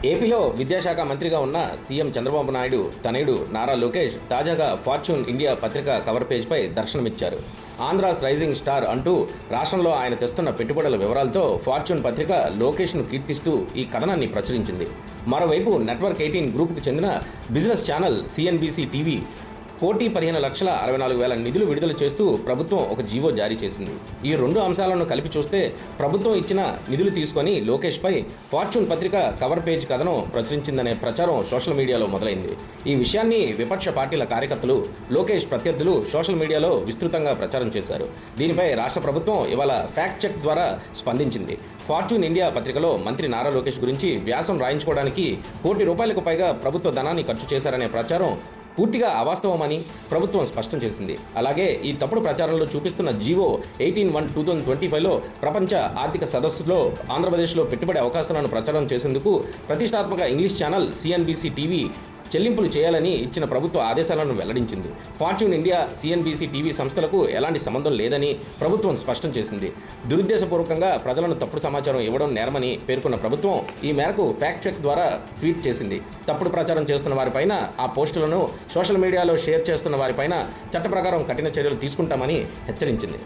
ఏపీలో విద్యాశాఖ మంత్రిగా ఉన్న సీఎం చంద్రబాబు నాయుడు తనయుడు నారా లోకేష్ తాజాగా ఫార్చ్యూన్ ఇండియా పత్రిక కవర్ పేజ్పై దర్శనమిచ్చారు. ఆంధ్రాస్ రైజింగ్ స్టార్ అంటూ రాష్ట్రంలో ఆయన తెస్తున్న పెట్టుబడుల వివరాలతో ఫార్చ్యూన్ పత్రిక లోకేష్ను కీర్తిస్తూ ఈ కథనాన్ని ప్రచురించింది. మరోవైపు నెట్వర్క్ 18 గ్రూపుకు చెందిన బిజినెస్ ఛానల్ సిఎన్బిసి టీవీ 1,15,64,000 నిధులు విడుదల చేస్తూ ప్రభుత్వం ఒక జీవో జారీ చేసింది. ఈ రెండు అంశాలను కలిపి చూస్తే ప్రభుత్వం ఇచ్చిన నిధులు తీసుకొని లోకేష్పై ఫార్చ్యూన్ పత్రిక కవర్ పేజ్ కథనం ప్రచురించిందనే ప్రచారం సోషల్ మీడియాలో మొదలైంది. ఈ విషయాన్ని విపక్ష పార్టీల కార్యకర్తలు, లోకేష్ ప్రత్యర్థులు సోషల్ మీడియాలో విస్తృతంగా ప్రచారం చేశారు. దీనిపై రాష్ట్ర ప్రభుత్వం ఇవాళ ఫ్యాక్ట్ చెక్ ద్వారా స్పందించింది. ఫార్చ్యూన్ ఇండియా పత్రికలో మంత్రి నారా లోకేష్ గురించి వ్యాసం రాయించుకోవడానికి ₹1,00,00,000 పైగా ప్రభుత్వ ధనాన్ని ఖర్చు చేశారనే ప్రచారం పూర్తిగా అవాస్తవమని ప్రభుత్వం స్పష్టం చేసింది. అలాగే ఈ తప్పుడు ప్రచారంలో చూపిస్తున్న జీవో 18/1/2025లో ప్రపంచ ఆర్థిక సదస్సులో ఆంధ్రప్రదేశ్లో పెట్టుబడి అవకాశాలను ప్రచారం చేసేందుకు ప్రతిష్టాత్మక ఇంగ్లీష్ ఛానల్ సిఎన్బిసి టీవీ చెల్లింపులు చేయాలని ఇచ్చిన ప్రభుత్వ ఆదేశాలను వెల్లడించింది. ఫార్చ్యూన్ ఇండియా, సిఎన్బిసి టీవీ సంస్థలకు ఎలాంటి సంబంధం లేదని ప్రభుత్వం స్పష్టం చేసింది. దురుద్దేశపూర్వకంగా ప్రజలను తప్పుడు సమాచారం ఇవ్వడం నేరమని పేర్కొన్న ప్రభుత్వం ఈ మేరకు ఫ్యాక్ట్ చెక్ ద్వారా ట్వీట్ చేసింది. తప్పుడు ప్రచారం చేస్తున్న వారిపైన, ఆ పోస్టులను సోషల్ మీడియాలో షేర్ చేస్తున్న వారిపైన చట్ట ప్రకారం కఠిన చర్యలు తీసుకుంటామని హెచ్చరించింది.